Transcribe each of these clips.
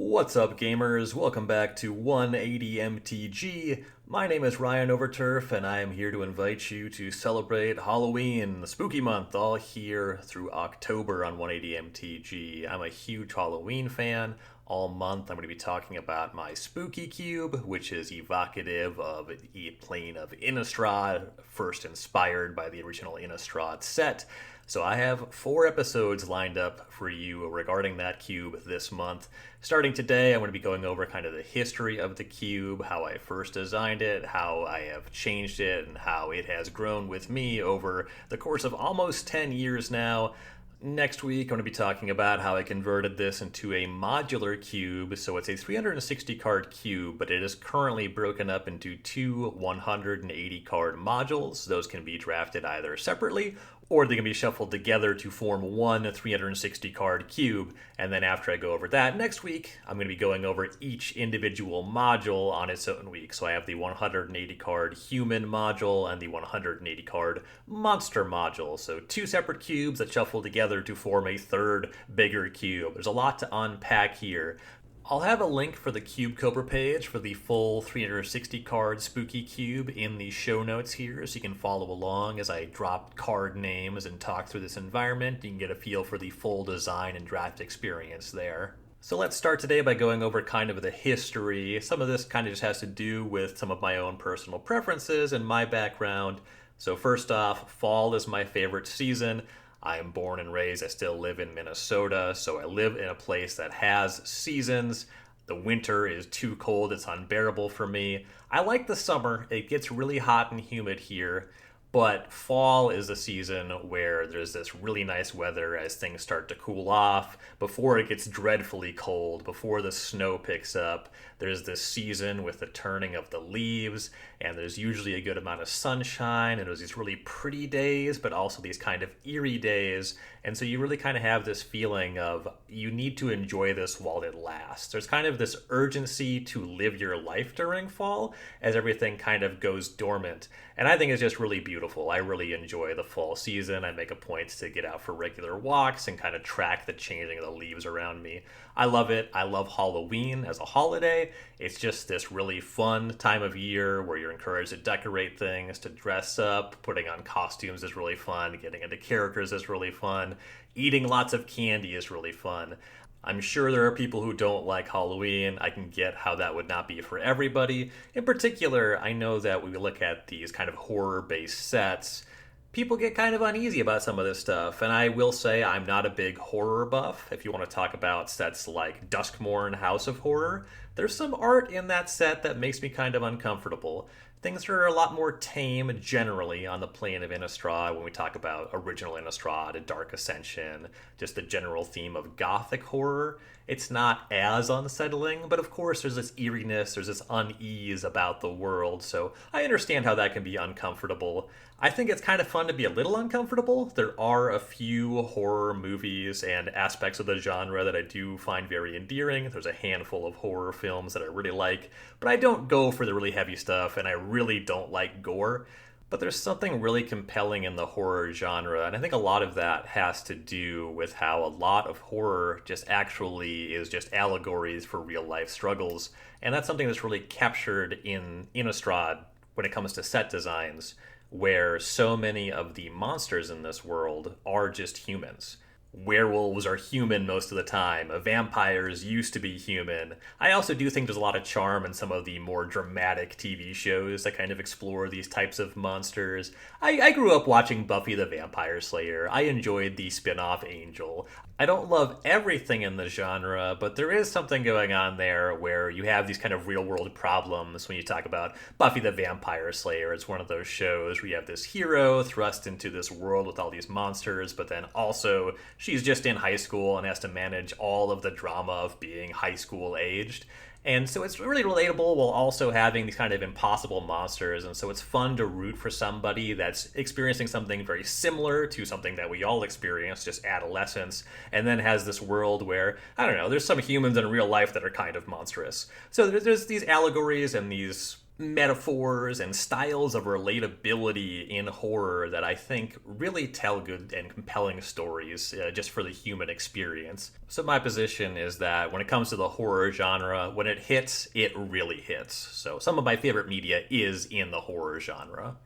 What's up, gamers? Welcome back to 180 MTG. My name is Ryan Overturf, and I am here to invite you to celebrate Halloween, the spooky month, all here through October on 180 MTG. I'm a huge Halloween fan. All month, I'm going to be talking about my Spooky Cube, which is evocative of a plane of Innistrad, first inspired by the original Innistrad set. So I have 4 episodes lined up for you regarding that cube this month. Starting today, I'm going to be going over kind of the history of the cube, how I first designed it, how I have changed it, and how it has grown with me over the course of almost 10 years now. Next week, I'm going to be talking about how I converted this into a modular cube. So it's a 360 card cube, but it is currently broken up into 2 180 card modules. Those can be drafted either separately or they can be shuffled together to form one 360 card cube. And then after I go over that next week, I'm going to be going over each individual module on its own week. So I have the 180 card human module and the 180 card monster module. So 2 separate cubes that shuffle together to form a third bigger cube. There's a lot to unpack here. I'll have a link for the Cube Cobra page for the full 360 card Spooky Cube in the show notes here, so you can follow along as I drop card names and talk through this environment. You can get a feel for the full design and draft experience there. So let's start today by going over kind of the history. Some of this kind of just has to do with some of my own personal preferences and my background. So first off, fall is my favorite season. I am born and raised, I still live in Minnesota, so I live in a place that has seasons. The winter is too cold, it's unbearable for me. I like the summer, it gets really hot and humid here, but fall is a season where there's this really nice weather as things start to cool off, before it gets dreadfully cold, before the snow picks up. There's this season with the turning of the leaves, and there's usually a good amount of sunshine, and there's these really pretty days, but also these kind of eerie days. And so you really kind of have this feeling of you need to enjoy this while it lasts. There's kind of this urgency to live your life during fall as everything kind of goes dormant. And I think it's just really beautiful. I really enjoy the fall season. I make a point to get out for regular walks and kind of track the changing of the leaves around me. I love it. I love Halloween as a holiday. It's just this really fun time of year where you're encouraged to decorate things, to dress up. Putting on costumes is really fun. Getting into characters is really fun. Eating lots of candy is really fun. I'm sure there are people who don't like Halloween. I can get how that would not be for everybody. In particular, I know that when we look at these kind of horror-based sets, people get kind of uneasy about some of this stuff, and I will say I'm not a big horror buff. If you want to talk about sets like Duskmourn House of Horror, there's some art in that set that makes me kind of uncomfortable. Things are a lot more tame generally on the plane of Innistrad when we talk about original Innistrad and Dark Ascension, just the general theme of gothic horror. It's not as unsettling, but of course there's this eeriness, there's this unease about the world, so I understand how that can be uncomfortable. I think it's kind of fun to be a little uncomfortable. There are a few horror movies and aspects of the genre that I do find very endearing. There's a handful of horror films that I really like, but I don't go for the really heavy stuff, and I really don't like gore. But there's something really compelling in the horror genre, and I think a lot of that has to do with how a lot of horror just actually is just allegories for real life struggles, and that's something that's really captured in Innistrad when it comes to set designs, where so many of the monsters in this world are just humans. Werewolves are human most of the time. Vampires used to be human. I also do think there's a lot of charm in some of the more dramatic TV shows that kind of explore these types of monsters. I grew up watching Buffy the Vampire Slayer. I enjoyed the spin-off Angel. I don't love everything in the genre, but there is something going on there where you have these kind of real-world problems when you talk about Buffy the Vampire Slayer. It's one of those shows where you have this hero thrust into this world with all these monsters, but then also she's just in high school and has to manage all of the drama of being high school aged. And so it's really relatable while also having these kind of impossible monsters. And so it's fun to root for somebody that's experiencing something very similar to something that we all experience, just adolescence, and then has this world where, I don't know, there's some humans in real life that are kind of monstrous. So there's these allegories and these metaphors and styles of relatability in horror that I think really tell good and compelling stories just for the human experience. So my position is that when it comes to the horror genre, when it hits, it really hits. So some of my favorite media is in the horror genre.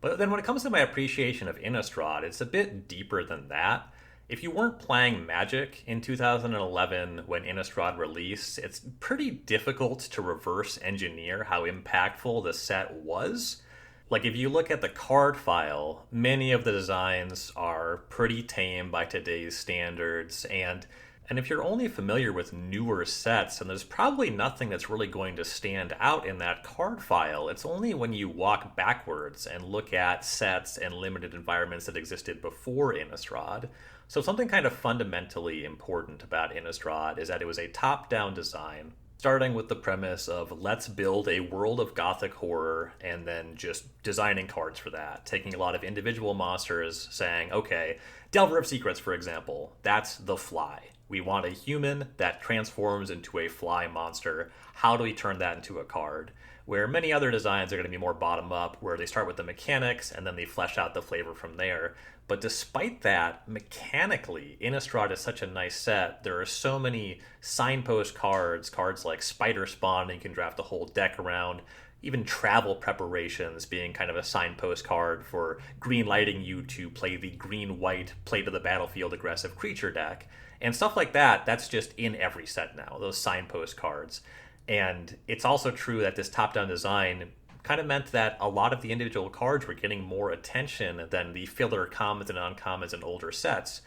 But then when it comes to my appreciation of Innistrad, it's a bit deeper than that. If you weren't playing Magic in 2011 when Innistrad released, it's pretty difficult to reverse engineer how impactful the set was. Like, if you look at the card file, many of the designs are pretty tame by today's standards, and if you're only familiar with newer sets, then there's probably nothing that's really going to stand out in that card file. It's only when you walk backwards and look at sets and limited environments that existed before Innistrad. So something kind of fundamentally important about Innistrad is that it was a top-down design, starting with the premise of let's build a world of gothic horror and then just designing cards for that, taking a lot of individual monsters, saying, okay, Delver of Secrets, for example, that's the Fly. We want a human that transforms into a fly monster. How do we turn that into a card? Where many other designs are going to be more bottom-up, where they start with the mechanics and then they flesh out the flavor from there. But despite that, mechanically, Innistrad is such a nice set. There are so many signpost cards like Spider Spawn, and you can draft a whole deck around. Even travel preparations being kind of a signpost card for green lighting you to play the green-white play to the battlefield aggressive creature deck. And stuff like that, that's just in every set now, those signpost cards. And it's also true that this top-down design kind of meant that a lot of the individual cards were getting more attention than the filler commons and uncommons in older sets.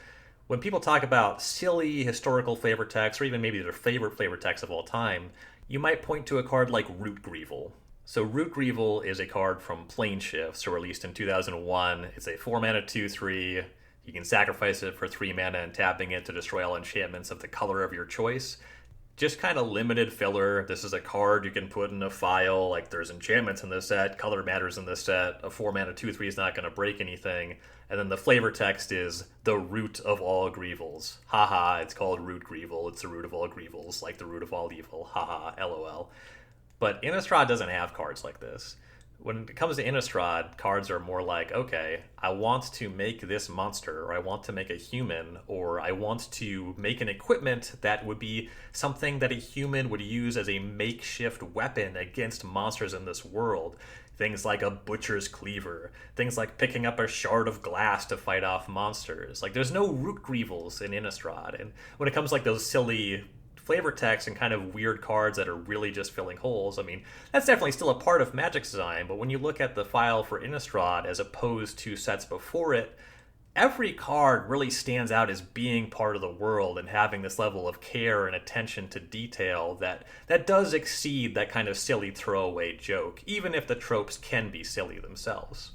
When people talk about silly historical flavor text, or even maybe their favorite flavor text of all time, you might point to a card like Root Greeval. So Root Greeval is a card from Planeshift, so released in 2001. It's a 4-mana 2/3. You can sacrifice it for 3 mana and tapping it to destroy all enchantments of the color of your choice. Just kind of limited filler. This is a card you can put in a file. Like, there's enchantments in this set, color matters in this set. A 4-mana 2/3 is not going to break anything. And then the flavor text is the root of all Greevils. Haha, it's called Root Greeval. It's the root of all Greevils, like the root of all evil. Haha, lol. But Innistrad doesn't have cards like this. When it comes to Innistrad, cards are more like, okay, I want to make this monster, or I want to make a human, or I want to make an equipment that would be something that a human would use as a makeshift weapon against monsters in this world. Things like a butcher's cleaver, things like picking up a shard of glass to fight off monsters. Like, there's no Root Greevils in Innistrad. And when it comes to like those silly flavor text and kind of weird cards that are really just filling holes, I mean, that's definitely still a part of Magic's design, but when you look at the file for Innistrad as opposed to sets before it, every card really stands out as being part of the world and having this level of care and attention to detail that does exceed that kind of silly throwaway joke, even if the tropes can be silly themselves.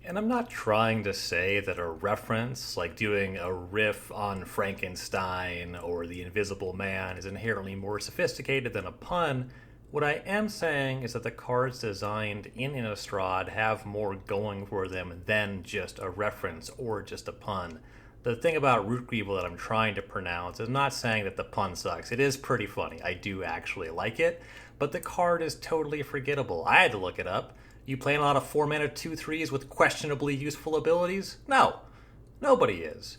And I'm not trying to say that a reference, like doing a riff on Frankenstein or the Invisible Man, is inherently more sophisticated than a pun. What I am saying is that the cards designed in Innistrad have more going for them than just a reference or just a pun. The thing about Root Greeval that I'm trying to pronounce is not saying that the pun sucks. It is pretty funny. I do actually like it, but the card is totally forgettable. I had to look it up. You playing a lot of 4-mana 2/3s with questionably useful abilities? No. Nobody is.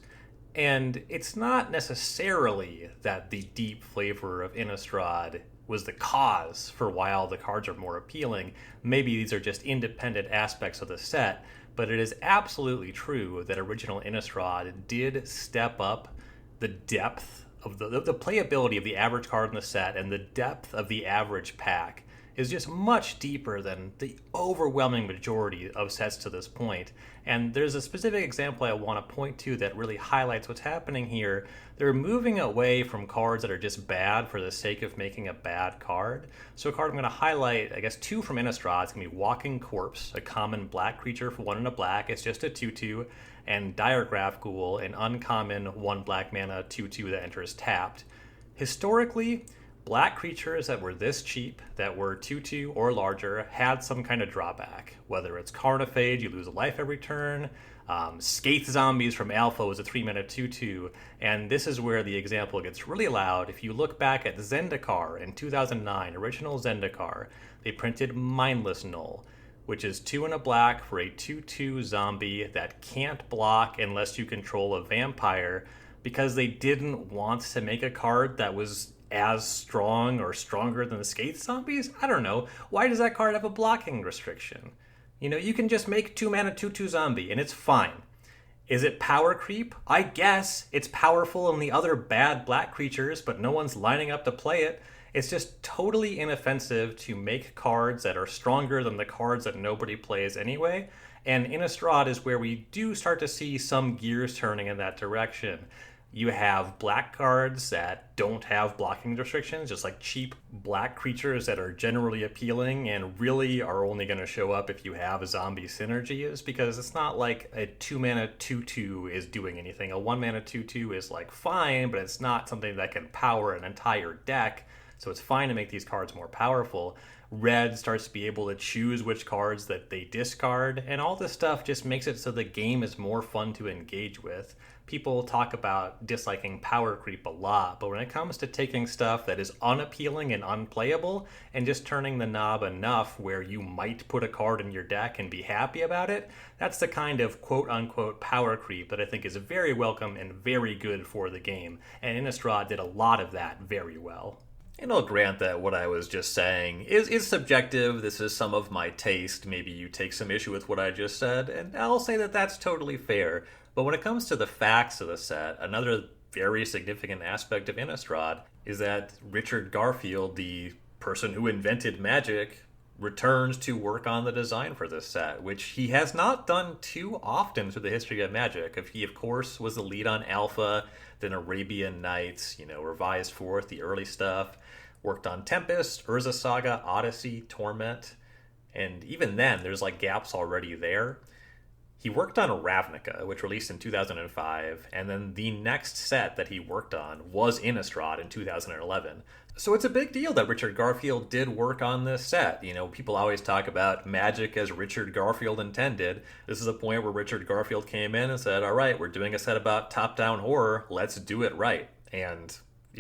And it's not necessarily that the deep flavor of Innistrad was the cause for why all the cards are more appealing. Maybe these are just independent aspects of the set, but it is absolutely true that original Innistrad did step up the depth of the playability of the average card in the set, and the depth of the average pack is just much deeper than the overwhelming majority of sets to this point. And there's a specific example I want to point to that really highlights what's happening here. They're moving away from cards that are just bad for the sake of making a bad card. So a card I'm going to highlight, I guess, 2 from Innistrad. It's going to be Walking Corpse, a common black creature for 1 and a black. It's just a 2/2. And Diregraph Ghoul, an uncommon 1 black mana 2/2 that enters tapped. Historically, Black creatures that were this cheap, that were 2/2 or larger, had some kind of drawback. Whether it's Carnophage, you lose a life every turn. Scathe Zombies from Alpha was a 3-mana 2/2, and this is where the example gets really loud. If you look back at Zendikar in 2009, original Zendikar, they printed Mindless Null, which is 2 and a black for a 2/2 zombie that can't block unless you control a vampire, because they didn't want to make a card that was as strong or stronger than the Scathe Zombies? I don't know. Why does that card have a blocking restriction? You can just make 2-mana 2/2 zombie and it's fine. Is it power creep? I guess. It's powerful than the other bad black creatures, but no one's lining up to play it. It's just totally inoffensive to make cards that are stronger than the cards that nobody plays anyway. And Innistrad is where we do start to see some gears turning in that direction. You have black cards that don't have blocking restrictions, just like cheap black creatures that are generally appealing and really are only going to show up if you have zombie synergies, because it's not like a 2-mana 2/2 is doing anything. A 1-mana 2/2 is like fine, but it's not something that can power an entire deck, so it's fine to make these cards more powerful. Red starts to be able to choose which cards that they discard, and all this stuff just makes it so the game is more fun to engage with. People talk about disliking power creep a lot, but when it comes to taking stuff that is unappealing and unplayable and just turning the knob enough where you might put a card in your deck and be happy about it, that's the kind of quote-unquote power creep that I think is very welcome and very good for the game, and Innistrad did a lot of that very well. And I'll grant that what I was just saying is subjective. This is some of my taste. Maybe you take some issue with what I just said, and I'll say that that's totally fair. But when it comes to the facts of the set, another very significant aspect of Innistrad is that Richard Garfield, the person who invented Magic, returns to work on the design for this set, which he has not done too often through the history of Magic. He, of course, was the lead on Alpha, then Arabian Nights, revised forth the early stuff, worked on Tempest, Urza Saga, Odyssey, Torment, and even then, there's gaps already there. He worked on Ravnica, which released in 2005, and then the next set that he worked on was Innistrad in 2011. So it's a big deal that Richard Garfield did work on this set. People always talk about Magic as Richard Garfield intended. This is a point where Richard Garfield came in and said, all right, we're doing a set about top-down horror, let's do it right. And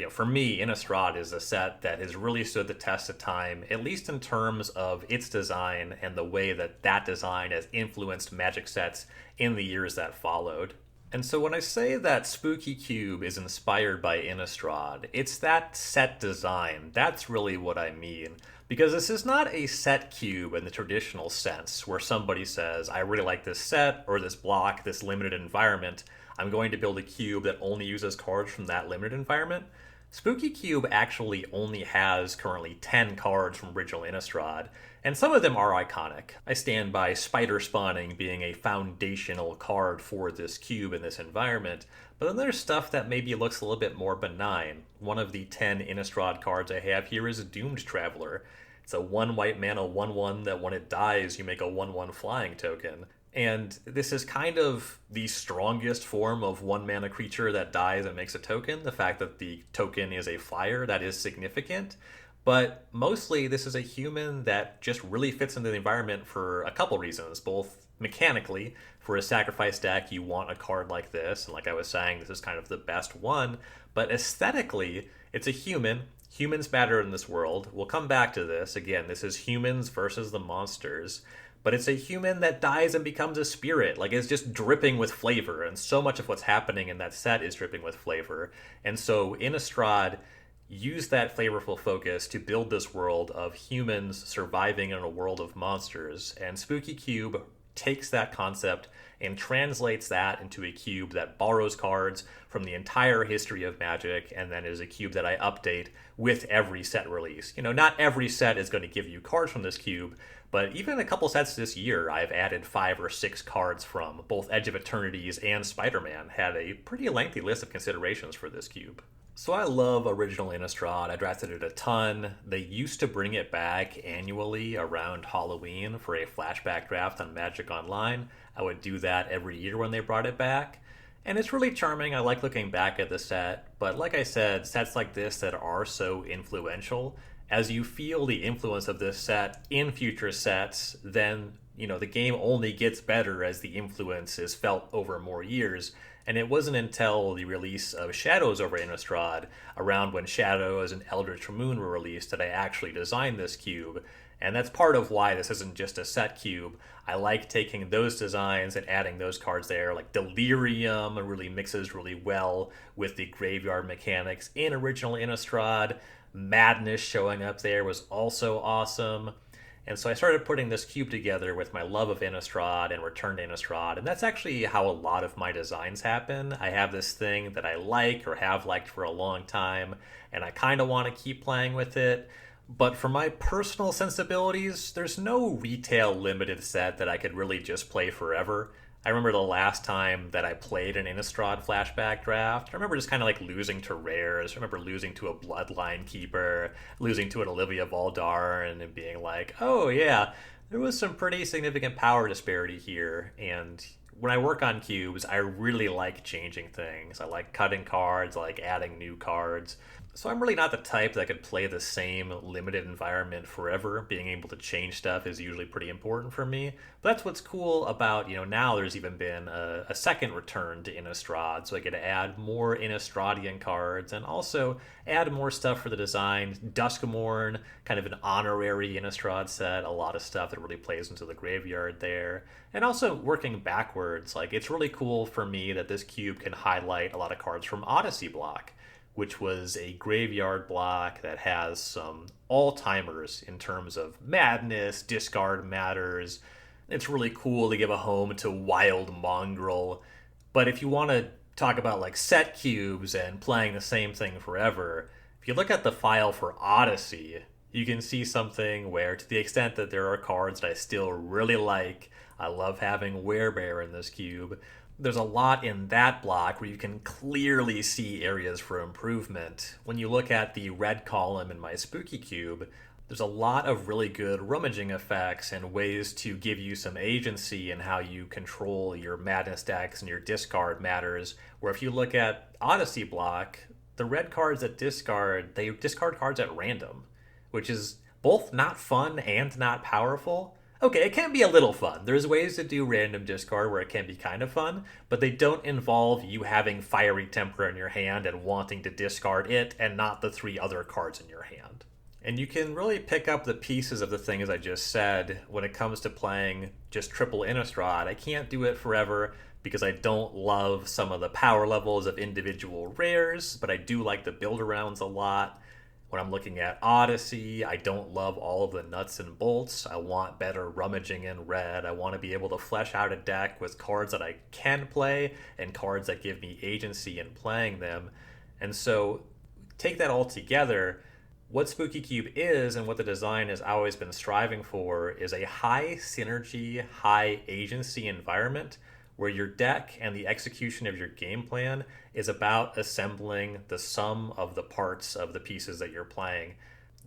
for me, Innistrad is a set that has really stood the test of time, at least in terms of its design and the way that that design has influenced Magic sets in the years that followed. And so when I say that Spooky Cube is inspired by Innistrad, it's that set design. That's really what I mean. Because this is not a set cube in the traditional sense, where somebody says, I really like this set, or this block, this limited environment. I'm going to build a cube that only uses cards from that limited environment. Spooky Cube actually only has currently 10 cards from original Innistrad, and some of them are iconic. I stand by Spider Spawning being a foundational card for this cube in this environment, but then there's stuff that maybe looks a little bit more benign. One of the 10 Innistrad cards I have here is Doomed Traveler. It's a 1 white mana 1/1 that when it dies, you make a 1/1 flying token. And this is kind of the strongest form of 1 mana creature that dies and makes a token. The fact that the token is a flyer, that is significant. But mostly this is a human that just really fits into the environment for a couple reasons. Both mechanically, for a sacrifice deck, you want a card like this. And like I was saying, this is kind of the best one. But aesthetically, it's a human. Humans matter in this world. We'll come back to this. Again, this is humans versus the monsters. But it's a human that dies and becomes a spirit. It's just dripping with flavor. And so much of what's happening in that set is dripping with flavor. And so Innistrad used that flavorful focus to build this world of humans surviving in a world of monsters. And Spooky Cube takes that concept and translates that into a cube that borrows cards from the entire history of Magic, and then is a cube that I update with every set release. Not every set is going to give you cards from this cube, but even a couple sets this year, I've added 5 or 6 cards from. Both Edge of Eternities and Spider-Man had a pretty lengthy list of considerations for this cube. So I love original Innistrad. I drafted it a ton. They used to bring it back annually around Halloween for a flashback draft on Magic Online. I would do that every year when they brought it back. And it's really charming. I like looking back at the set, but like I said, sets like this that are so influential, as you feel the influence of this set in future sets, then the game only gets better as the influence is felt over more years. And it wasn't until the release of Shadows over Innistrad, around when Shadows and Eldritch Moon were released, that I actually designed this cube. And that's part of why this isn't just a set cube. I like taking those designs and adding those cards there. Like Delirium really mixes really well with the graveyard mechanics in original Innistrad. Madness showing up there was also awesome. And so I started putting this cube together with my love of Innistrad and Return to Innistrad, and that's actually how a lot of my designs happen. I have this thing that I like or have liked for a long time, and I kind of want to keep playing with it. But for my personal sensibilities, there's no retail limited set that I could really just play forever. I remember the last time that I played an Innistrad flashback draft. I remember just kind of like losing to rares. I remember losing to a Bloodline Keeper, losing to an Olivia Voldar, and being like, oh yeah, there was some pretty significant power disparity here. And when I work on cubes, I really like changing things. I like cutting cards, I like adding new cards. So I'm really not the type that could play the same limited environment forever. Being able to change stuff is usually pretty important for me. But that's what's cool about, now there's even been a second return to Innistrad, so I get to add more Innistradian cards and also add more stuff for the design. Duskmourn, kind of an honorary Innistrad set, a lot of stuff that really plays into the graveyard there. And also working backwards, like it's really cool for me that this cube can highlight a lot of cards from Odyssey block, which was a graveyard block that has some all-timers in terms of madness, discard matters. It's really cool to give a home to Wild Mongrel. But if you want to talk about like set cubes and playing the same thing forever, if you look at the file for Odyssey, you can see something where, to the extent that there are cards that I still really like, I love having Werebear in this cube. There's a lot in that block where you can clearly see areas for improvement. When you look at the red column in my Spooky Cube, there's a lot of really good rummaging effects and ways to give you some agency in how you control your madness decks and your discard matters. Where if you look at Odyssey block, the red cards that discard, they discard cards at random, which is both not fun and not powerful. Okay, it can be a little fun. There's ways to do random discard where it can be kind of fun, but they don't involve you having Fiery Temper in your hand and wanting to discard it and not the 3 other cards in your hand. And you can really pick up the pieces of the things I just said when it comes to playing just triple Innistrad. I can't do it forever because I don't love some of the power levels of individual rares, but I do like the build-arounds a lot. When I'm looking at Odyssey, I don't love all of the nuts and bolts. I want better rummaging in red. I want to be able to flesh out a deck with cards that I can play and cards that give me agency in playing them. And so take that all together. What Spooky Cube is and what the design has always been striving for is a high synergy, high agency environment where your deck and the execution of your game plan is about assembling the sum of the parts of the pieces that you're playing.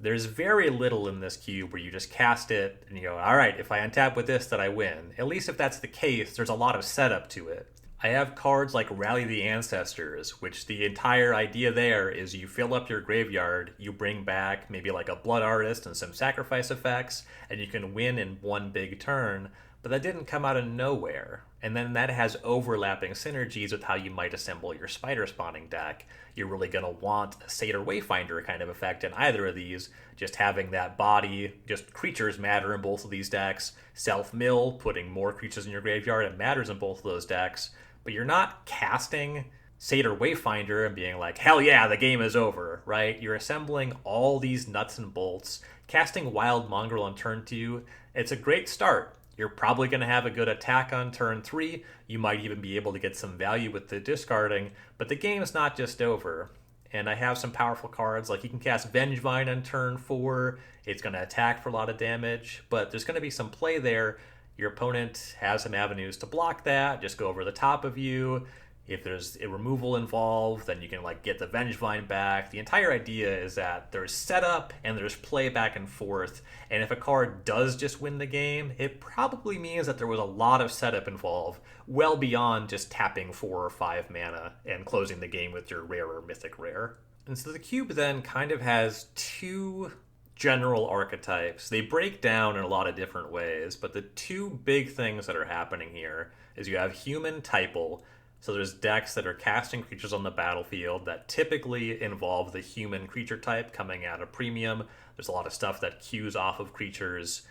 There's very little in this cube where you just cast it and you go, all right, if I untap with this, then I win. At least if that's the case, there's a lot of setup to it. I have cards like Rally the Ancestors, which the entire idea there is you fill up your graveyard, you bring back maybe like a Blood Artist and some sacrifice effects, and you can win in one big turn. But that didn't come out of nowhere. And then that has overlapping synergies with how you might assemble your spider spawning deck. You're really going to want a Satyr Wayfinder kind of effect in either of these. Just having that body, just creatures matter in both of these decks. Self-mill, putting more creatures in your graveyard, it matters in both of those decks. But you're not casting Satyr Wayfinder and being like, hell yeah, the game is over, right? You're assembling all these nuts and bolts. Casting Wild Mongrel on turn 2, it's a great start. You're probably going to have a good attack on turn 3. You might even be able to get some value with the discarding, but the game is not just over. And I have some powerful cards, like you can cast Vengevine on turn 4. It's going to attack for a lot of damage, but there's going to be some play there. Your opponent has some avenues to block that, just go over the top of you. If there's a removal involved, then you can like get the Vengevine back. The entire idea is that there's setup and there's play back and forth. And if a card does just win the game, it probably means that there was a lot of setup involved, well beyond just tapping 4 or 5 mana and closing the game with your rare or mythic rare. And so the cube then kind of has two general archetypes. They break down in a lot of different ways, but the two big things that are happening here is you have human typal. So there's decks that are casting creatures on the battlefield that typically involve the human creature type coming at a premium. There's a lot of stuff that queues off of creatures.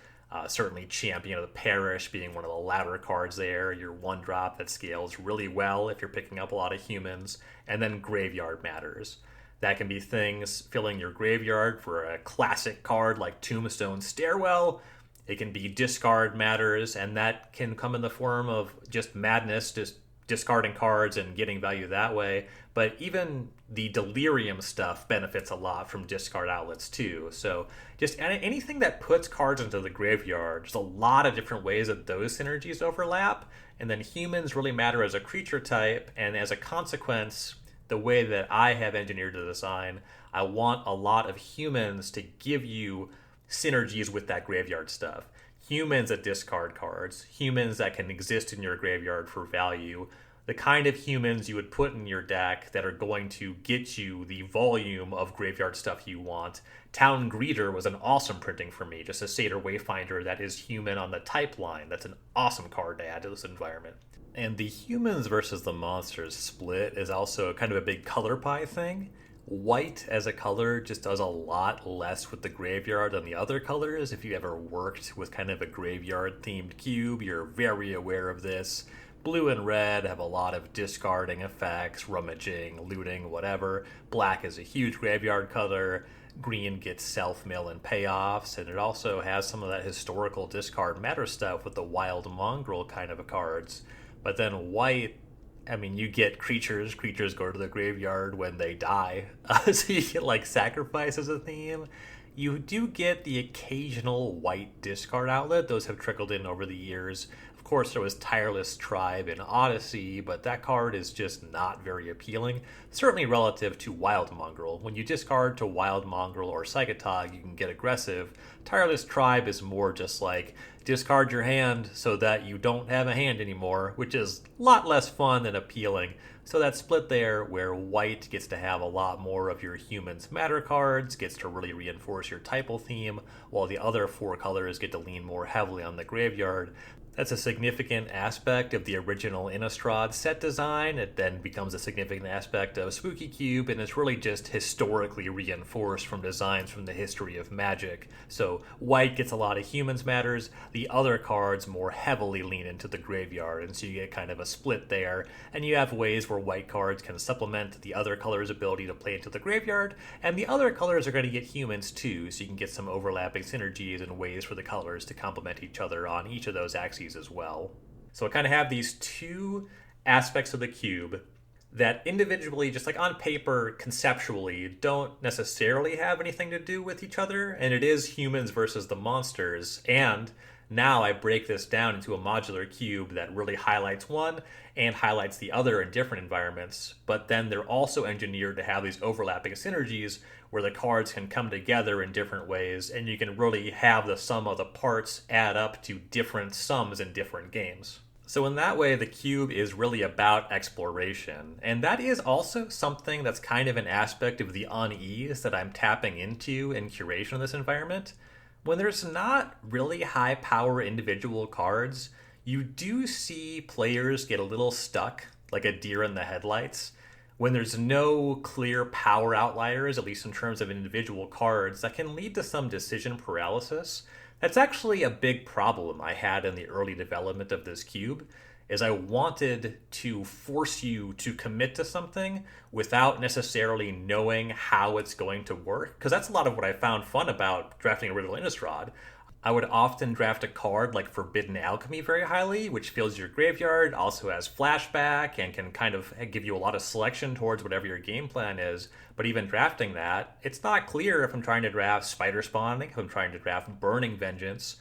Certainly Champion of the Parish being one of the latter cards there. Your 1-drop that scales really well if you're picking up a lot of humans. And then Graveyard Matters. That can be things filling your graveyard for a classic card like Tombstone Stairwell. It can be discard matters, and that can come in the form of just madness, just discarding cards and getting value that way. But even the Delirium stuff benefits a lot from discard outlets too. So just anything that puts cards into the graveyard, there's a lot of different ways that those synergies overlap. And then humans really matter as a creature type, and as a consequence, the way that I have engineered the design, I want a lot of humans to give you synergies with that graveyard stuff. Humans that discard cards, humans that can exist in your graveyard for value, the kind of humans you would put in your deck that are going to get you the volume of graveyard stuff you want. Town Greeter was an awesome printing for me, just a Satyr Wayfinder that is human on the type line. That's an awesome card to add to this environment. And the humans versus the monsters split is also kind of a big color pie thing. White as a color just does a lot less with the graveyard than the other colors. If you ever worked with kind of a graveyard themed cube, you're very aware of this. Blue and red have a lot of discarding effects, rummaging, looting, whatever. Black is a huge graveyard color. Green gets self-mill and payoffs, and it also has some of that historical discard matter stuff with the wild mongrel kind of cards. But then white, I mean, you get creatures. Creatures go to the graveyard when they die. So you get like sacrifice as a theme. You do get the occasional white discard outlet. Those have trickled in over the years. Of course, there was Tireless Tribe in Odyssey, but that card is just not very appealing. Certainly relative to Wild Mongrel. When you discard to Wild Mongrel or Psychotog, you can get aggressive. Tireless Tribe is more just like discard your hand so that you don't have a hand anymore, which is a lot less fun and appealing. So that split there where white gets to have a lot more of your humans matter cards, gets to really reinforce your typal theme, while the other 4 colors get to lean more heavily on the graveyard. That's a significant aspect of the original Innistrad set design. It then becomes a significant aspect of Spooky Cube, and it's really just historically reinforced from designs from the history of Magic. So white gets a lot of humans matters, the other cards more heavily lean into the graveyard, and so you get kind of a split there. And you have ways where white cards can supplement the other colors' ability to play into the graveyard, and the other colors are going to get humans too, so you can get some overlapping synergies and ways for the colors to complement each other on each of those axes as well. So I kind of have these two aspects of the cube that individually, just like on paper, conceptually, don't necessarily have anything to do with each other, and it is humans versus the monsters. And now I break this down into a modular cube that really highlights one and highlights the other in different environments, but then they're also engineered to have these overlapping synergies where the cards can come together in different ways, and you can really have the sum of the parts add up to different sums in different games. So in that way, the cube is really about exploration, and that is also something that's kind of an aspect of the unease that I'm tapping into in curation of this environment. When there's not really high power individual cards, you do see players get a little stuck, like a deer in the headlights. When there's no clear power outliers, at least in terms of individual cards, that can lead to some decision paralysis. That's actually a big problem I had in the early development of this cube, is I wanted to force you to commit to something without necessarily knowing how it's going to work. Because that's a lot of what I found fun about drafting original Innistrad. I would often draft a card like Forbidden Alchemy very highly, which fills your graveyard, also has flashback, and can kind of give you a lot of selection towards whatever your game plan is. But even drafting that, it's not clear if I'm trying to draft Spider Spawning, if I'm trying to draft Burning Vengeance.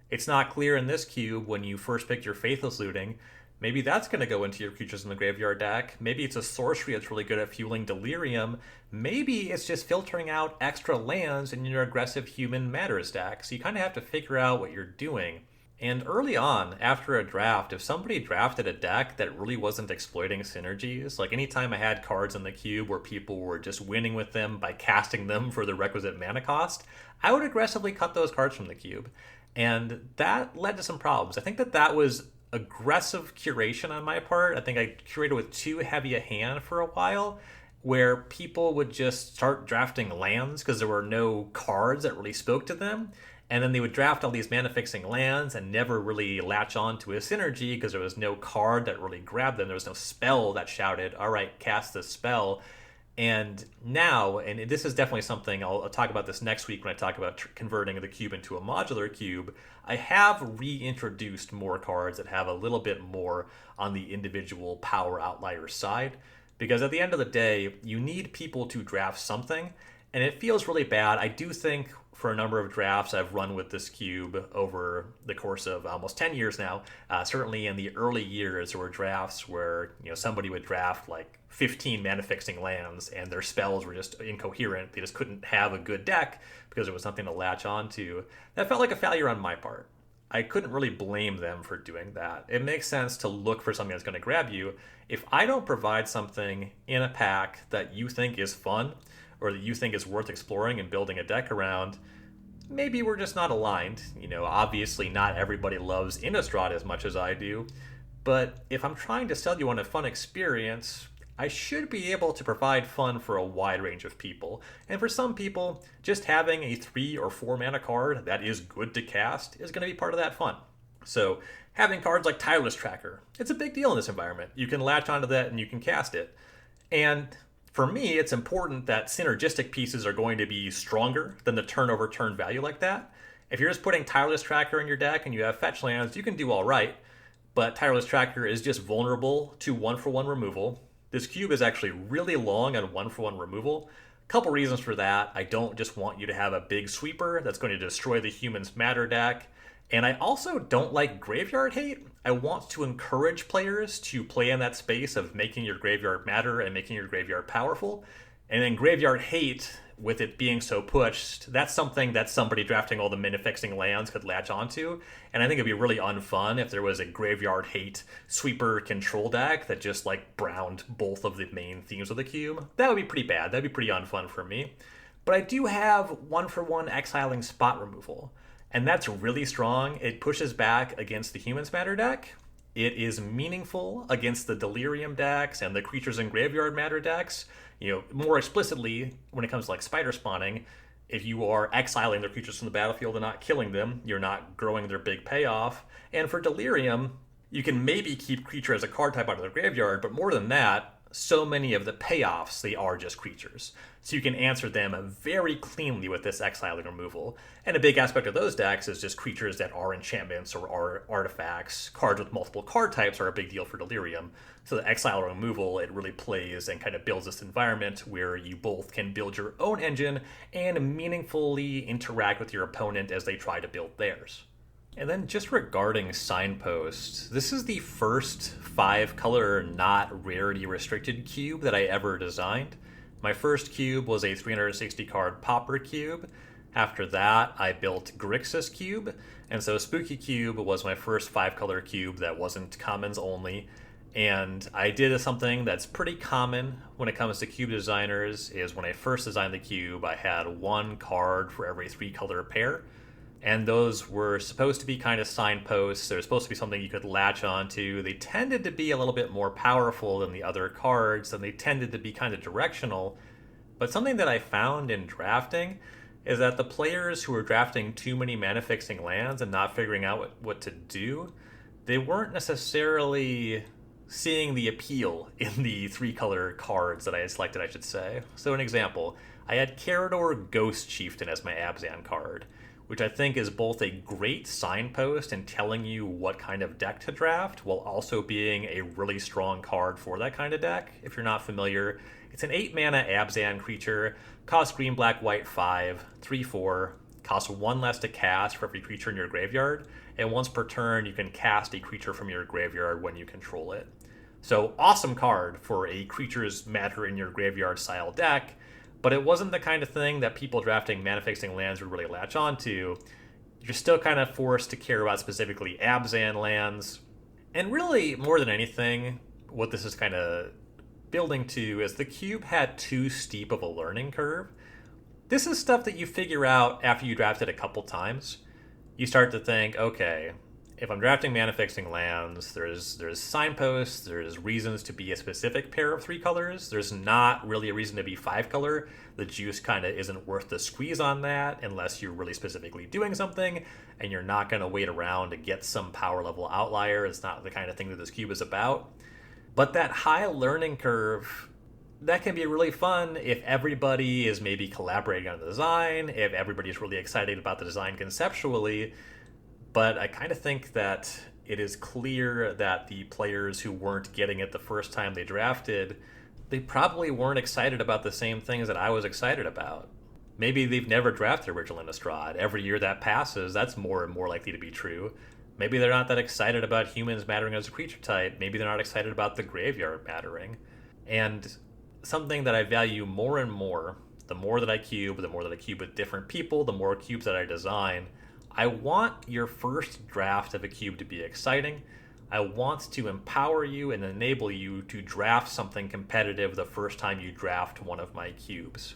It's not clear in this cube when you first pick your Faithless Looting. Maybe that's going to go into your creatures in the graveyard deck. Maybe it's a sorcery that's really good at fueling Delirium. Maybe it's just filtering out extra lands in your aggressive human matters deck. So you kind of have to figure out what you're doing. And early on, after a draft, if somebody drafted a deck that really wasn't exploiting synergies, like anytime I had cards in the cube where people were just winning with them by casting them for the requisite mana cost, I would aggressively cut those cards from the cube. And that led to some problems. I think that was aggressive curation on my part. I think I curated with too heavy a hand for a while, where people would just start drafting lands because there were no cards that really spoke to them. And then they would draft all these mana fixing lands and never really latch on to a synergy because there was no card that really grabbed them. There was no spell that shouted, all right, cast this spell. And now, and this is definitely something, I'll talk about this next week when I talk about converting the cube into a modular cube, I have reintroduced more cards that have a little bit more on the individual power outlier side. Because at the end of the day, you need people to draft something, and it feels really bad. I do think for a number of drafts I've run with this cube over the course of almost 10 years now. Certainly in the early years, there were drafts where somebody would draft like 15 mana fixing lands and their spells were just incoherent. They just couldn't have a good deck because it was something to latch onto. That felt like a failure on my part. I couldn't really blame them for doing that. It makes sense to look for something that's going to grab you. If I don't provide something in a pack that you think is fun or that you think is worth exploring and building a deck around, maybe we're just not aligned. Obviously not everybody loves Innistrad as much as I do, but if I'm trying to sell you on a fun experience, I should be able to provide fun for a wide range of people. And for some people, just having a 3 or 4 mana card that is good to cast is going to be part of that fun. So having cards like Tireless Tracker, it's a big deal in this environment. You can latch onto that and you can cast it. And for me, it's important that synergistic pieces are going to be stronger than the turn-over-turn value like that. If you're just putting Tireless Tracker in your deck and you have fetch lands, you can do all right. But Tireless Tracker is just vulnerable to 1-for-1 removal. This cube is actually really long on 1-for-1 removal. Couple reasons for that. I don't just want you to have a big sweeper that's going to destroy the human's matter deck. And I also don't like graveyard hate. I want to encourage players to play in that space of making your graveyard matter and making your graveyard powerful. And then graveyard hate, with it being so pushed, that's something that somebody drafting all the mana-fixing lands could latch onto. And I think it'd be really unfun if there was a graveyard hate sweeper control deck that just browned both of the main themes of the cube. That would be pretty bad. That'd be pretty unfun for me. But I do have 1-for-1 exiling spot removal. And that's really strong. It pushes back against the Humans Matter deck. It is meaningful against the Delirium decks and the Creatures in Graveyard Matter decks. More explicitly, when it comes to spider spawning, if you are exiling their creatures from the battlefield and not killing them, you're not growing their big payoff. And for Delirium, you can maybe keep creature as a card type out of the graveyard, but more than that, so many of the payoffs, they are just creatures. So you can answer them very cleanly with this exiling removal. And a big aspect of those decks is just creatures that are enchantments or are artifacts. Cards with multiple card types are a big deal for Delirium. So the exile removal, it really plays and kind of builds this environment where you both can build your own engine and meaningfully interact with your opponent as they try to build theirs. And then just regarding Signpost, this is the first 5-color not rarity restricted cube that I ever designed. My first cube was a 360 card Pauper cube. After that, I built Grixis cube, and so Spooky Cube was my first 5-color cube that wasn't commons only. And I did something that's pretty common when it comes to cube designers, is when I first designed the cube, I had 1 card for every 3-color pair. And those were supposed to be kind of signposts. They're supposed to be something you could latch onto. They tended to be a little bit more powerful than the other cards, and they tended to be kind of directional. But something that I found in drafting is that the players who were drafting too many mana-fixing lands and not figuring out what to do, they weren't necessarily seeing the appeal in the 3-color cards that I had selected, I should say. So an example, I had Carador Ghost Chieftain as my Abzan card, which I think is both a great signpost in telling you what kind of deck to draft, while also being a really strong card for that kind of deck. If you're not familiar, it's an 8-mana Abzan creature, costs green, black, white 5, 3/4, costs 1 less to cast for every creature in your graveyard, and once per turn you can cast a creature from your graveyard when you control it. So awesome card for a creatures matter in your graveyard style deck, but it wasn't the kind of thing that people drafting mana-fixing lands would really latch onto. You're still kind of forced to care about specifically Abzan lands. And really, more than anything, what this is kind of building to is the cube had too steep of a learning curve. This is stuff that you figure out after you draft it a couple times. You start to think, okay, if I'm drafting mana-fixing lands, there's signposts, there's reasons to be a specific pair of 3 colors. There's not really a reason to be 5 color. The juice kind of isn't worth the squeeze on that unless you're really specifically doing something, and you're not going to wait around to get some power level outlier. It's not the kind of thing that this cube is about. But that high learning curve, that can be really fun if everybody is maybe collaborating on the design, if everybody's really excited about the design conceptually. But I kind of think that it is clear that the players who weren't getting it the first time they drafted, they probably weren't excited about the same things that I was excited about. Maybe they've never drafted original Innistrad. Every year that passes, that's more and more likely to be true. Maybe they're not that excited about humans mattering as a creature type. Maybe they're not excited about the graveyard mattering. And something that I value more and more, the more that I cube with different people, the more cubes that I design, I want your first draft of a cube to be exciting. I want to empower you and enable you to draft something competitive the first time you draft one of my cubes.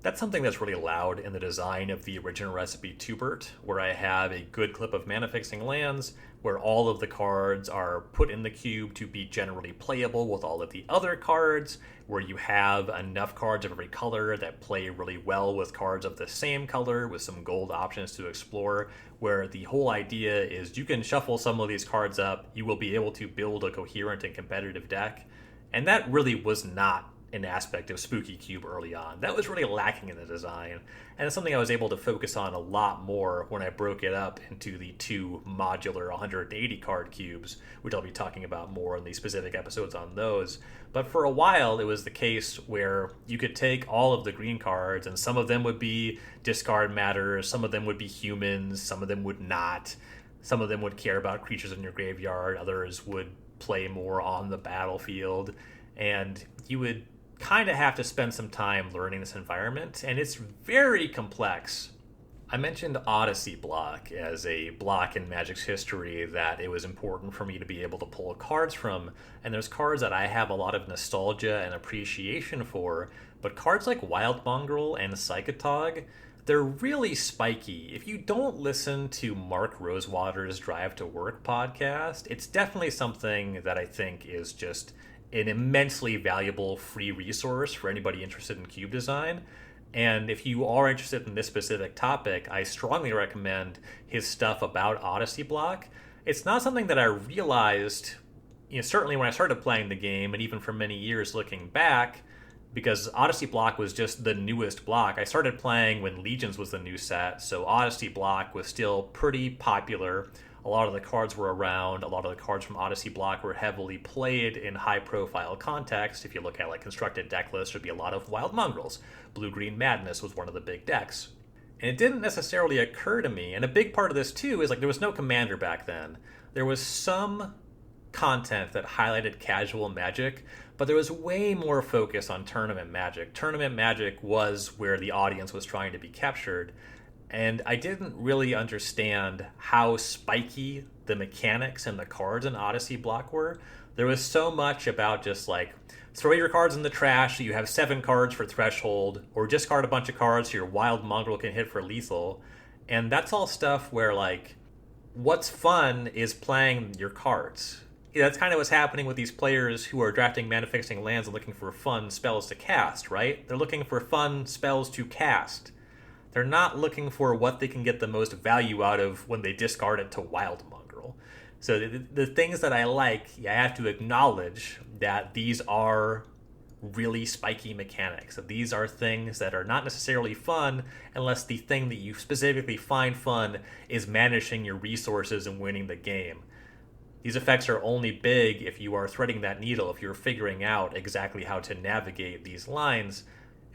That's something that's really loud in the design of the original recipe Tubert, where I have a good clip of mana-fixing lands, where all of the cards are put in the cube to be generally playable with all of the other cards, where you have enough cards of every color that play really well with cards of the same color, with some gold options to explore, where the whole idea is you can shuffle some of these cards up, you will be able to build a coherent and competitive deck. And that really was not an aspect of Spooky Cube early on. That was really lacking in the design, and it's something I was able to focus on a lot more when I broke it up into the 2 modular 180 card cubes, which I'll be talking about more in the specific episodes on those. But for a while, it was the case where you could take all of the green cards, and some of them would be discard matters, some of them would be humans, some of them would not. Some of them would care about creatures in your graveyard, others would play more on the battlefield, and you would kind of have to spend some time learning this environment, and it's very complex. I mentioned Odyssey block as a block in Magic's history that it was important for me to be able to pull cards from, and there's cards that I have a lot of nostalgia and appreciation for, but cards like Wild Mongrel and Psychotog, they're really spiky. If you don't listen to Mark Rosewater's Drive to Work podcast, it's definitely something that I think is just an immensely valuable free resource for anybody interested in cube design. And if you are interested in this specific topic, I strongly recommend his stuff about Odyssey block. It's not something that I realized, certainly when I started playing the game, and even for many years looking back, because Odyssey block was just the newest block. I started playing when Legions was the new set, so Odyssey block was still pretty popular. A lot of the cards were around. A lot of the cards from Odyssey block were heavily played in high-profile context. If you look at like constructed deck lists, there'd be a lot of Wild Mongrels. Blue-Green Madness was one of the big decks. And it didn't necessarily occur to me, and a big part of this too is like there was no Commander back then. There was some content that highlighted casual Magic, but there was way more focus on tournament Magic. Tournament Magic was where the audience was trying to be captured. And I didn't really understand how spiky the mechanics and the cards in Odyssey block were. There was so much about just like, throw your cards in the trash so you have 7 cards for Threshold, or discard a bunch of cards so your Wild Mongrel can hit for lethal. And that's all stuff where like, what's fun is playing your cards. That's kind of what's happening with these players who are drafting mana-fixing lands and looking for fun spells to cast, right? They're looking for fun spells to cast. They're not looking for what they can get the most value out of when they discard it to Wild Mongrel. So the things that I like, I have to acknowledge that these are really spiky mechanics. That these are things that are not necessarily fun unless the thing that you specifically find fun is managing your resources and winning the game. These effects are only big if you are threading that needle, if you're figuring out exactly how to navigate these lines.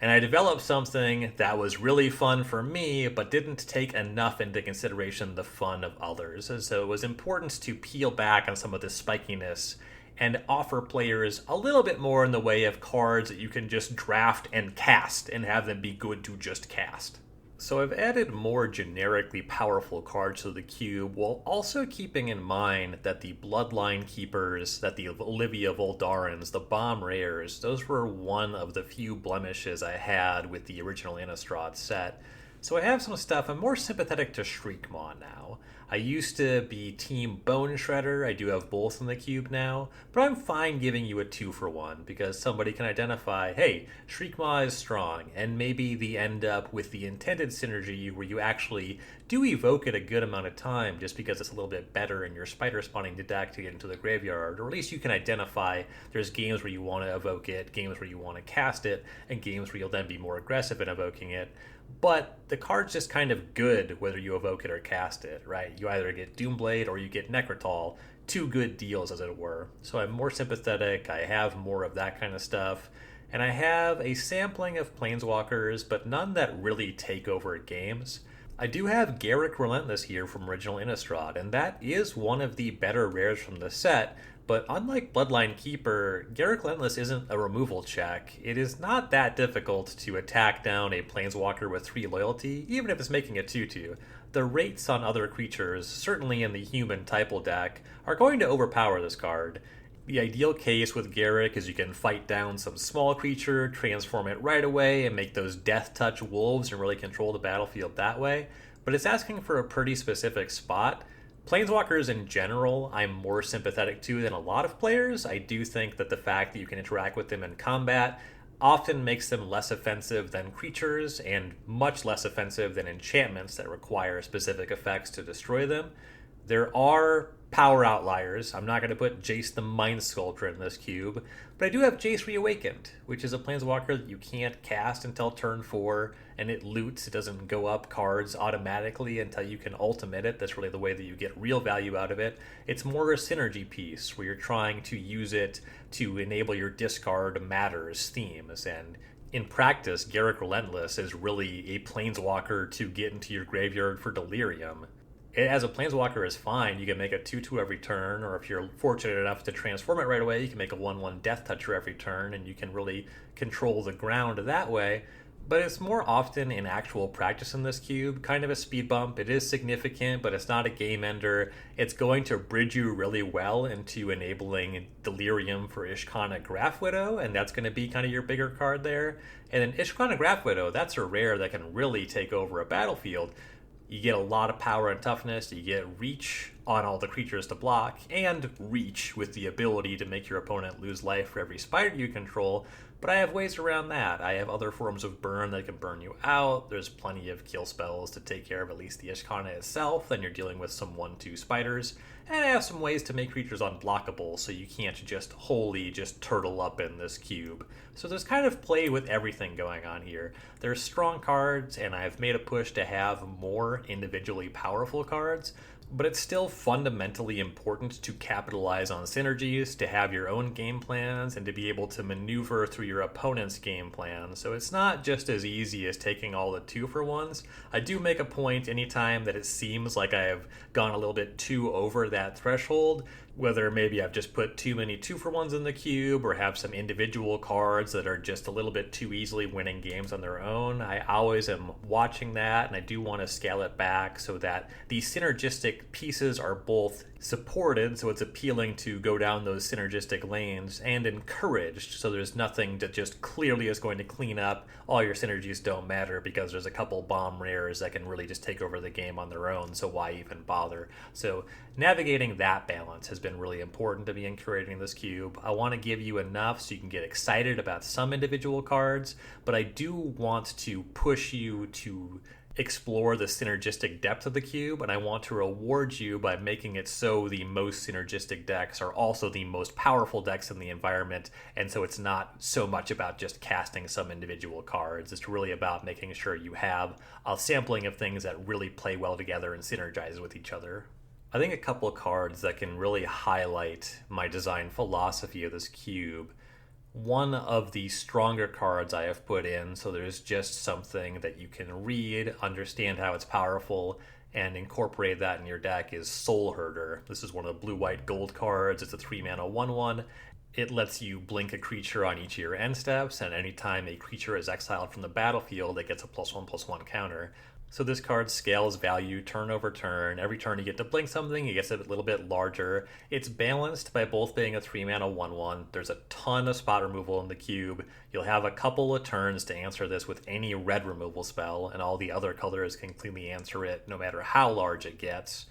And I developed something that was really fun for me, but didn't take enough into consideration the fun of others. And so it was important to peel back on some of this spikiness and offer players a little bit more in the way of cards that you can just draft and cast and have them be good to just cast. So I've added more generically powerful cards to the cube while also keeping in mind that the Bloodline Keepers, that the Olivia Voldarans, the Bomb Rares, those were one of the few blemishes I had with the original Innistrad set. So I have some stuff. I'm more sympathetic to Shriekmaw now. I used to be Team Bone Shredder. I do have both in the cube now, but I'm fine giving you a 2-for-1 because somebody can identify, hey, Shriekmaw is strong, and maybe they end up with the intended synergy where you actually do evoke it a good amount of time just because it's a little bit better in your spider spawning deck to get into the graveyard, or at least you can identify there's games where you want to evoke it, games where you want to cast it, and games where you'll then be more aggressive in evoking it. But the card's just kind of good whether you evoke it or cast it, right? You either get Doomblade or you get Necrotol. Two good deals, as it were. So I'm more sympathetic, I have more of that kind of stuff, and I have a sampling of Planeswalkers, but none that really take over games. I do have Garruk Relentless here from original Innistrad, and that is one of the better rares from the set, but unlike Bloodline Keeper, Garruk Relentless isn't a removal check. It is not that difficult to attack down a Planeswalker with 3 loyalty, even if it's making a 2-2. The rates on other creatures, certainly in the human typal deck, are going to overpower this card. The ideal case with Garruk is you can fight down some small creature, transform it right away, and make those Death Touch wolves and really control the battlefield that way, but it's asking for a pretty specific spot. Planeswalkers in general, I'm more sympathetic to than a lot of players. I do think that the fact that you can interact with them in combat often makes them less offensive than creatures and much less offensive than enchantments that require specific effects to destroy them. There are power outliers. I'm not going to put Jace the Mind Sculptor in this cube, but I do have Jace Reawakened, which is a Planeswalker that you can't cast until turn 4, and it loots. It doesn't go up cards automatically until you can ultimate it. That's really the way that you get real value out of it. It's more a synergy piece where you're trying to use it to enable your discard matters themes, and in practice, Garruk Relentless is really a Planeswalker to get into your graveyard for Delirium. As a Planeswalker is fine. You can make a 2-2 every turn, or if you're fortunate enough to transform it right away, you can make a 1-1 Death Toucher every turn, and you can really control the ground that way. But it's more often in actual practice in this cube, kind of a speed bump. It is significant, but it's not a game ender. It's going to bridge you really well into enabling Delirium for Ishkana Graph Widow, and that's going to be kind of your bigger card there. And then Ishkana Graph Widow, that's a rare that can really take over a battlefield. You get a lot of power and toughness, you get reach on all the creatures to block, and reach with the ability to make your opponent lose life for every spider you control, but I have ways around that. I have other forms of burn that can burn you out, there's plenty of kill spells to take care of at least the Ishkana itself, then you're dealing with some 1-2 spiders, and I have some ways to make creatures unblockable so you can't just wholly just turtle up in this cube. So there's kind of play with everything going on here. There's strong cards, and I've made a push to have more individually powerful cards, but it's still fundamentally important to capitalize on synergies, to have your own game plans, and to be able to maneuver through your opponent's game plan. So it's not just as easy as taking all the 2-for-1s. I do make a point anytime that it seems like I have gone a little bit too over that threshold, whether maybe I've just put too many 2-for-1s in the cube or have some individual cards that are just a little bit too easily winning games on their own. I always am watching that, and I do want to scale it back so that the synergistic pieces are both supported, so it's appealing to go down those synergistic lanes, and encouraged, so there's nothing that just clearly is going to clean up all your synergies don't matter because there's a couple bomb rares that can really just take over the game on their own, so why even bother? So navigating that balance has been really important to me in curating this cube. I want to give you enough so you can get excited about some individual cards, but I do want to push you to explore the synergistic depth of the cube, and I want to reward you by making it so the most synergistic decks are also the most powerful decks in the environment, and so it's not so much about just casting some individual cards. It's really about making sure you have a sampling of things that really play well together and synergize with each other. I think a couple of cards that can really highlight my design philosophy of this cube. one of the stronger cards I have put in, so there's just something that you can read, understand how it's powerful, and incorporate that in your deck is Soul Herder. This is one of the blue white gold cards. It's a 3 mana 1/1. It lets you blink a creature on each of your end steps, and anytime a creature is exiled from the battlefield, it gets a +1/+1 counter. So this card scales value turn over turn. Every turn you get to blink something, it gets a little bit larger. It's balanced by both being a 3 mana 1/1. There's a ton of spot removal in the cube. You'll have a couple of turns to answer this with any red removal spell, and all the other colors can cleanly answer it no matter how large it gets.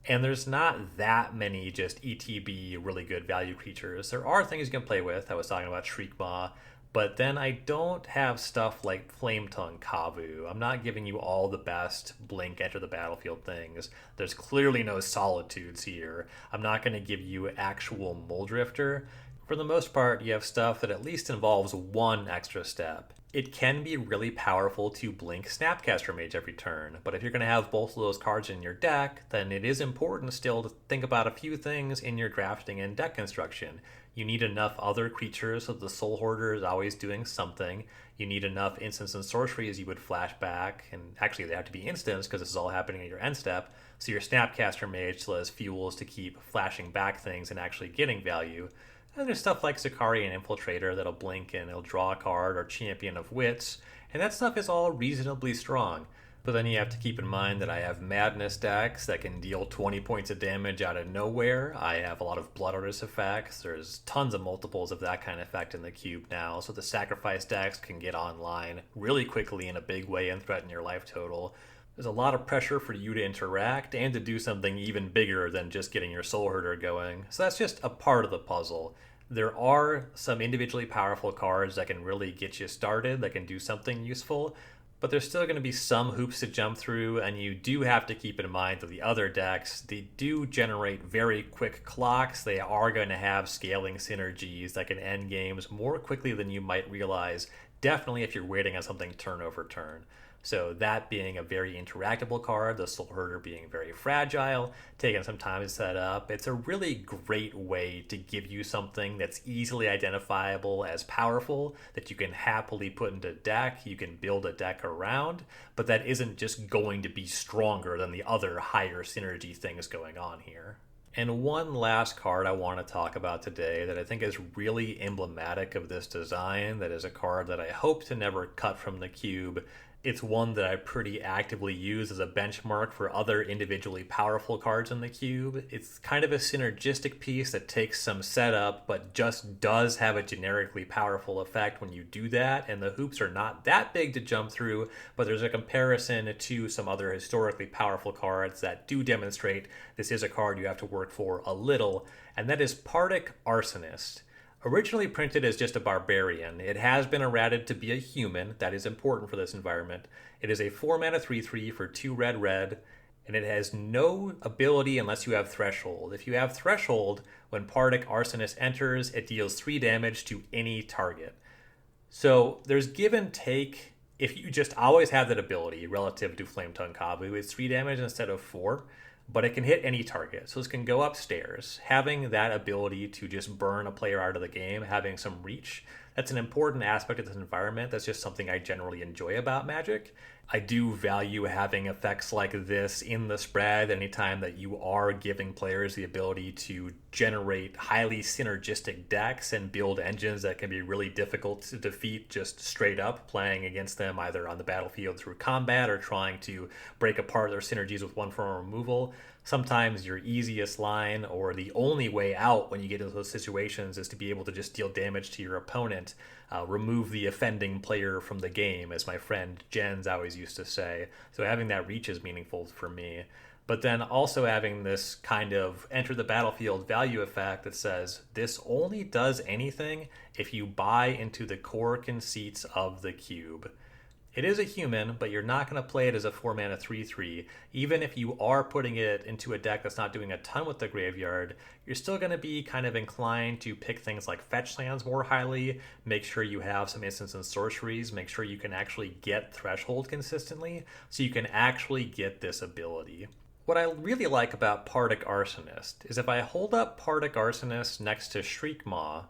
And there's not that many just ETB really good value creatures. There are things you can play with. I was talking about Shriekmaw. But then I don't have stuff like Flametongue Kavu. I'm not giving you all the best blink enter the battlefield things. There's clearly no solitudes here. I'm not going to give you actual Muldrifter. For the most part, you have stuff that at least involves one extra step. It can be really powerful to blink Snapcaster Mage every turn, but if you're going to have both of those cards in your deck, then it is important still to think about a few things in your drafting and deck construction. You need enough other creatures, so the Soul Hoarder is always doing something. You need enough instants and sorceries you would flash back, and actually they have to be instants because this is all happening at your end step, so your Snapcaster Mage still has fuels to keep flashing back things and actually getting value. And there's stuff like Zakarian Infiltrator that'll blink and it'll draw a card, or Champion of Wits, and that stuff is all reasonably strong. But then you have to keep in mind that I have Madness decks that can deal 20 points of damage out of nowhere. I have a lot of Blood Artist effects. There's tons of multiples of that kind of effect in the cube now, so the Sacrifice decks can get online really quickly in a big way and threaten your life total. There's a lot of pressure for you to interact and to do something even bigger than just getting your Soul Herder going. So that's just a part of the puzzle. There are some individually powerful cards that can really get you started, that can do something useful, but there's still going to be some hoops to jump through, and you do have to keep in mind that the other decks, they do generate very quick clocks. They are going to have scaling synergies that can end games more quickly than you might realize, definitely if you're waiting on something turn over turn. So that being a very interactable card, the Soul Herder being very fragile, taking some time to set up, it's a really great way to give you something that's easily identifiable as powerful, that you can happily put into deck, you can build a deck around, but that isn't just going to be stronger than the other higher synergy things going on here. And one last card I want to talk about today that I think is really emblematic of this design, that is a card that I hope to never cut from the cube. It's one that I pretty actively use as a benchmark for other individually powerful cards in the cube. It's kind of a synergistic piece that takes some setup, but just does have a generically powerful effect when you do that, and the hoops are not that big to jump through, but there's a comparison to some other historically powerful cards that do demonstrate this is a card you have to work for a little, and that is Partick Arsonist. Originally printed as just a barbarian, it has been errated to be a human. That is important for this environment. It is a 4 mana 3/3 for 2 red, and it has no ability unless you have Threshold. If you have Threshold, when Partick Arsonist enters, it deals 3 damage to any target. So there's give and take. If you just always have that ability relative to Flametongue Kavu, it's 3 damage instead of 4. But it can hit any target, so this can go upstairs. Having that ability to just burn a player out of the game, having some reach, that's an important aspect of this environment. That's just something I generally enjoy about Magic. I do value having effects like this in the spread anytime that you are giving players the ability to generate highly synergistic decks and build engines that can be really difficult to defeat just straight up, playing against them either on the battlefield through combat or trying to break apart their synergies with one form of removal. Sometimes your easiest line or the only way out when you get into those situations is to be able to just deal damage to your opponent, remove the offending player from the game, as my friend Jens always used to say. So having that reach is meaningful for me. But then also having this kind of enter the battlefield value effect that says this only does anything if you buy into the core conceits of the cube. It is a human, but you're not going to play it as a 4 mana 3/3. Even if you are putting it into a deck that's not doing a ton with the graveyard, you're still going to be kind of inclined to pick things like fetch lands more highly, make sure you have some instants and sorceries, make sure you can actually get Threshold consistently, so you can actually get this ability. What I really like about Partick Arsonist is if I hold up Partick Arsonist next to Shriekmaw,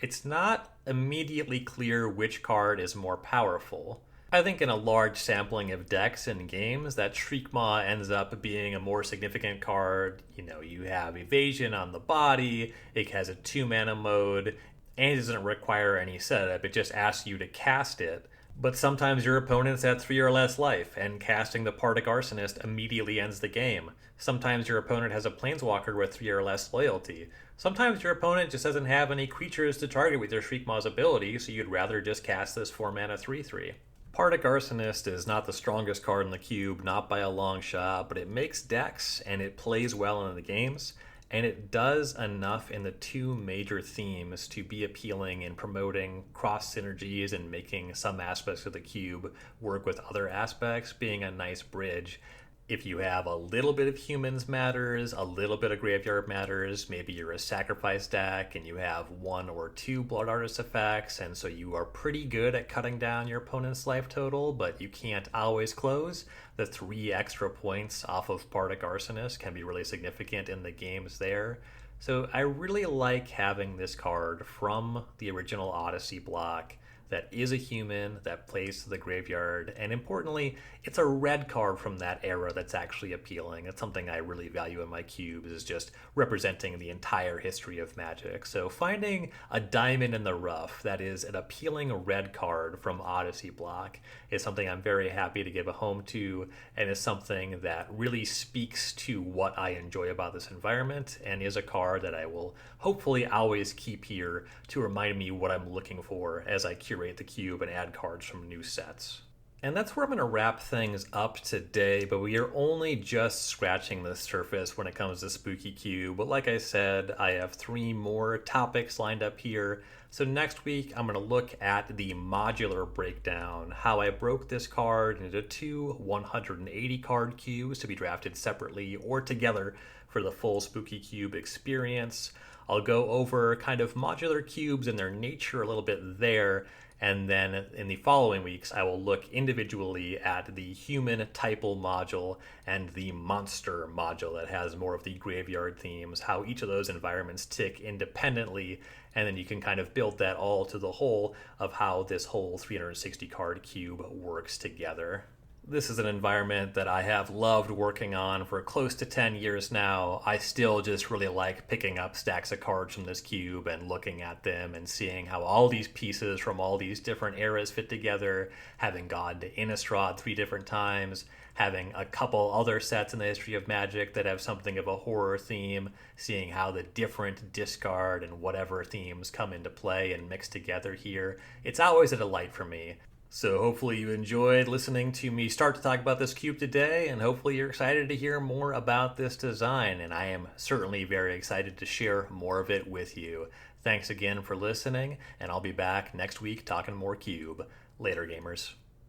it's not immediately clear which card is more powerful. I think in a large sampling of decks and games, that Shriekmaw ends up being a more significant card. You have evasion on the body, it has a 2 mana mode, and it doesn't require any setup, it just asks you to cast it. But sometimes your opponent's at 3 or less life, and casting the Partick Arsonist immediately ends the game. Sometimes your opponent has a Planeswalker with 3 or less loyalty. Sometimes your opponent just doesn't have any creatures to target with your Shriekmaw's ability, so you'd rather just cast this 4 mana 3/3. Partick Arsonist is not the strongest card in the cube, not by a long shot, but it makes decks and it plays well in the games, and it does enough in the two major themes to be appealing in promoting cross synergies and making some aspects of the cube work with other aspects, being a nice bridge. If you have a little bit of humans matters, a little bit of graveyard matters, maybe you're a sacrifice deck and you have 1 or 2 Blood Artist effects, and so you are pretty good at cutting down your opponent's life total, but you can't always close, the 3 extra points off of Partick Arsonist can be really significant in the games there. So I really like having this card from the original Odyssey block that is a human, that plays to the graveyard, and importantly, it's a red card from that era that's actually appealing. It's something I really value in my cubes, is just representing the entire history of Magic. So finding a diamond in the rough that is an appealing red card from Odyssey block is something I'm very happy to give a home to, and is something that really speaks to what I enjoy about this environment, and is a card that I will hopefully always keep here to remind me what I'm looking for as I curate the cube and add cards from new sets. And that's where I'm going to wrap things up today, but we are only just scratching the surface when it comes to Spooky Cube. But like I said, I have 3 more topics lined up here. So next week, I'm going to look at the modular breakdown, how I broke this card into 2 180 card cubes to be drafted separately or together for the full Spooky Cube experience. I'll go over kind of modular cubes and their nature a little bit there. And then in the following weeks, I will look individually at the human typal module and the monster module that has more of the graveyard themes, how each of those environments tick independently, and then you can kind of build that all to the whole of how this whole 360 card cube works together. This is an environment that I have loved working on for close to 10 years now. I still just really like picking up stacks of cards from this cube and looking at them and seeing how all these pieces from all these different eras fit together, having gone to Innistrad 3 different times, having a couple other sets in the history of Magic that have something of a horror theme, seeing how the different discard and whatever themes come into play and mix together here. It's always a delight for me. So hopefully you enjoyed listening to me start to talk about this cube today, and hopefully you're excited to hear more about this design, and I am certainly very excited to share more of it with you. Thanks again for listening, and I'll be back next week talking more cube. Later, gamers.